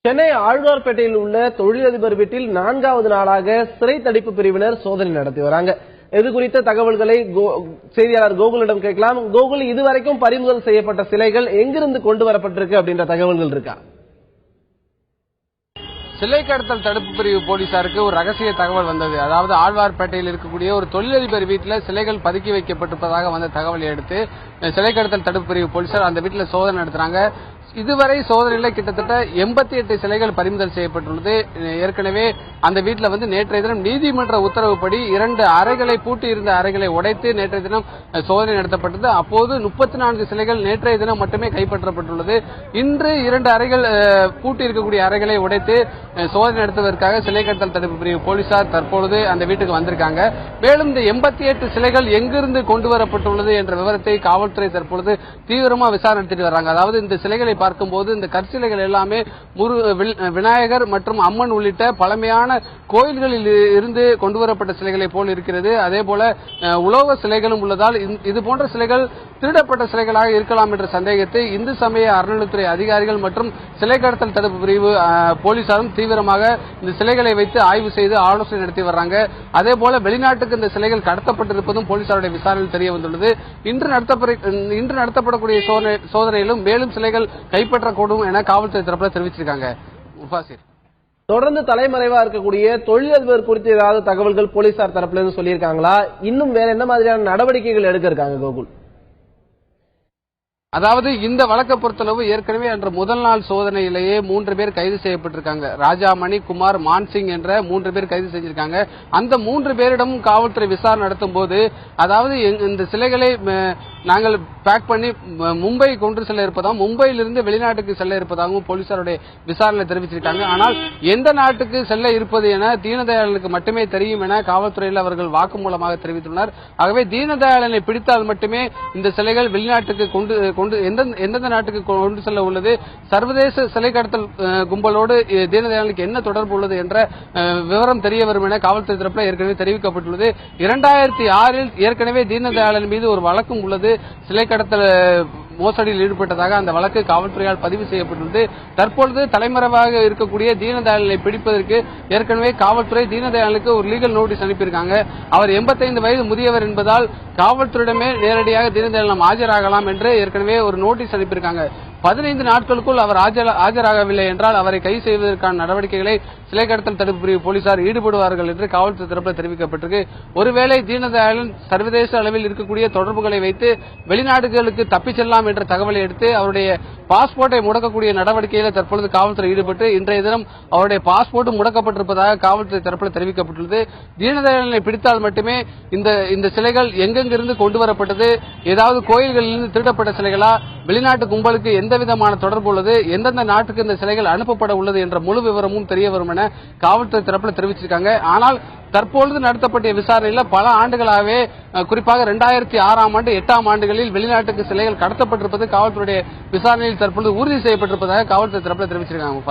சென்னை ஆழ்வார்பேட்டையில் உள்ள தொழிலதிபர் வீட்டில் 4வது நாளாக சிறை தடுப்பு பிரிவினர் சோதனை நடத்தி வராங்க. இது குறித்த தகவல்களை செய்தியாளர் கோகுலிடம் கேட்கலாம். கோகுல், இதுவரைக்கும் பறிமுதல் செய்யப்பட்ட சிலைகள் எங்கிருந்து கொண்டு வரப்பட்டிருக்கு அப்படின்ற தகவல்கள் இருக்கா? சிலை கடத்தல் தடுப்பு பிரிவு போலீசாருக்கு ஒரு ரகசிய தகவல் வந்தது. அதாவது ஆழ்வார்பேட்டையில் இருக்கக்கூடிய ஒரு தொழிலதிபர் வீட்டில் சிலைகள் பதுக்கி வைக்கப்பட்டிருப்பதாக வந்த தகவலை அடுத்து சிலை கடத்தல் தடுப்பு பிரிவு போலீசார் அந்த வீட்டில் சோதனை நடத்துறாங்க. இதுவரை சோதனையில் கிட்டத்தட்ட 88 சிலைகள் பறிமுதல் செய்யப்பட்டுள்ளது. ஏற்கனவே அந்த வீட்டில் நேற்றைய தினம் நீதிமன்ற உத்தரவுப்படி 2 அறைகளை பூட்டி இருந்த அறைகளை உடைத்து நேற்றைய தினம் சோதனை நடத்தப்பட்டது. அப்போது 34 சிலைகள் நேற்றைய தினம் மட்டுமே கைப்பற்றப்பட்டுள்ளது. இன்று 2 அறைகள் பூட்டி இருக்கக்கூடிய அறைகளை உடைத்து சோதனை நடத்துவதற்காக சிலை கடத்தல் தடுப்பு பிரிவு போலீசார் தற்பொழுது அந்த வீட்டுக்கு வந்திருக்காங்க. மேலும் இந்த 88 சிலைகள் எங்கிருந்து கொண்டு வரப்பட்டுள்ளது என்ற விவரத்தை காவல்துறை தற்பொழுது தீவிரமாக விசாரணை நடத்திட்டு வர்றாங்க. அதாவது இந்த சிலைகளை பார்க்கும்போது இந்த கற்சிலைகள் எல்லாமே விநாயகர் மற்றும் அம்மன் உள்ளிட்ட பழமையான கோயில்களில் இருந்து கொண்டு வரப்பட்ட சிலைகளை போல் இருக்கிறது. அதே போல உலோக சிலைகளும் உள்ளதால் இது போன்ற சிலைகள் திருடப்பட்ட சிலைகளாக இருக்கலாம் என்ற சந்தேகத்தை இந்து சமய அறநிலைத்துறை அதிகாரிகள் மற்றும் சிலை கடத்தல் தடுப்பு பிரிவு போலீசாரும் தீவிரமாக இந்த சிலைகளை வைத்து ஆய்வு செய்து ஆலோசனை நடத்தி வர்றாங்க. அதே போல வெளிநாட்டுக்கு இந்த சிலைகள் கடத்தப்பட்டிருப்பதும் போலீசாருடைய விசாரணையில் தெரிய வந்துள்ளது. இன்று நடத்தப்படக்கூடிய சோதனையிலும் மேலும் சிலைகள் கைப்பற்றக்கூடும் என காவல்துறை தரப்பில் தெரிவிச்சிருக்காங்க. தொடர்ந்து தலைமறைவா இருக்கக்கூடிய தொழிலதிபர் குறித்து ஏதாவது தகவல்கள் போலீசார் தரப்புல இருந்து சொல்லியிருக்காங்களா? இன்னும் வேற என்ன மாதிரியான நடவடிக்கைகள் எடுக்க இருக்காங்க கோகுல்? அதாவது இந்த வழக்கை பொறுத்தளவு ஏற்கனவே அன்று முதல் நாள் சோதனையிலேயே 3 பேர் கைது செய்யப்பட்டிருக்காங்க. ராஜாமணி, குமார், மான்சிங் என்ற 3 பேர் கைது செஞ்சிருக்காங்க. அந்த 3 பேரிடமும் காவல்துறை விசாரணை நடத்தும் போது அதாவது இந்த சிலைகளை நாங்கள் பேக் பண்ணி மும்பை கொண்டு செல்ல இருப்பதாகவும் மும்பையிலிருந்து வெளிநாட்டுக்கு செல்ல இருப்பதாகவும் போலீசாருடைய விசாரணை தெரிவித்திருக்காங்க. ஆனால் எந்த நாட்டுக்கு செல்ல இருப்பது என தீனதயாளனுக்கு மட்டுமே தெரியும் என காவல்துறையில் அவர்கள் வாக்குமூலமாக தெரிவித்துள்ளனர். ஆகவே தீனதயாளனை பிடித்தால் மட்டுமே இந்த சிலைகள் வெளிநாட்டுக்கு எந்தெந்த நாட்டுக்கு கொண்டு செல்ல உள்ளது, சர்வதேச சிலை கடத்தல் கும்பலோடு தீனதயாளனுக்கு என்ன தொடர்பு உள்ளது என்ற விவரம் தெரிய வரும் என காவல்துறை தரப்பில் ஏற்கனவே தெரிவிக்கப்பட்டுள்ளது. 2006இல் ஏற்கனவே தீனதயாளன் மீது ஒரு வழக்கும் உள்ளது. சிலை கடத்தல் மோசடியில் ஈடுபட்டதாக அந்த வழக்கு காவல்துறையால் பதிவு செய்யப்பட்டுள்ளது. தற்பொழுது தலைமறைவாக இருக்கக்கூடிய தீனதயாளனை பிடிப்பதற்கு ஏற்கனவே காவல்துறை தீனதயாளனுக்கு ஒரு லீகல் நோட்டீஸ் அனுப்பியிருக்காங்க. அவர் 85 வயது முதியவர் என்பதால் காவல்துறையிடமே நேரடியாக தீனதயாளன் ஆஜராகலாம் என்று ஏற்கனவே ஒரு நோட்டீஸ் அனுப்பியிருக்காங்க. 15 நாட்களுக்குள் அவர் ஆஜராகவில்லை என்றால் அவரை கைது செய்வதற்கான நடவடிக்கைகளை சிலை கடத்தல் தடுப்பு பிரிவு போலீசார் ஈடுபடுவார்கள் என்று காவல்துறை தரப்பில் தெரிவிக்கப்பட்டிருக்கு. ஒருவேளை தீனதயாளன் சர்வதேச அளவில் இருக்கக்கூடிய தொடர்புகளை வைத்து வெளிநாடுகளுக்கு தப்பிச் செல்லலாம் என்ற தகவலை எடுத்து அவருடைய பாஸ்போர்ட்டை முடக்கக்கூடிய நடவடிக்கையில் தற்பொழுது காவல்துறை ஈடுபட்டு இன்றைய தினம் அவருடைய பாஸ்போர்ட் முடக்கப்பட்டிருப்பதாக காவல்துறை தரப்பில் தெரிவிக்கப்பட்டுள்ளது. தீனதயாளனை பிடித்தால் மட்டுமே இந்த சிலைகள் எங்கெங்கிருந்து கொண்டு வரப்பட்டது, ஏதாவது கோயில்களிலிருந்து திருடப்பட்ட சிலைகளா, வெளிநாட்டு கும்பலுக்கு எந்த விதமான தொடர்பு உள்ளது, எந்தெந்த நாட்டுக்கு இந்த சிலைகள் அனுப்பப்பட உள்ளது என்ற முழு விவரமும் தெரிய வரும் என காவல்துறை தரப்பில் தெரிவிச்சிருக்காங்க. ஆனால் தற்பொழுது நடத்தப்பட்ட விசாரணையில் பல ஆண்டுகளாகவே குறிப்பாக 2006ஆம் ஆண்டு 8ஆம் ஆண்டுகளில் வெளிநாட்டுக்கு சிலைகள் கடத்தப்பட்டிருப்பது காவல்துறையுடைய விசாரணையில் தற்பொழுது உறுதி செய்யப்பட்டிருப்பதாக காவல்துறை தரப்பில் தெரிவிச்சிருக்காங்க.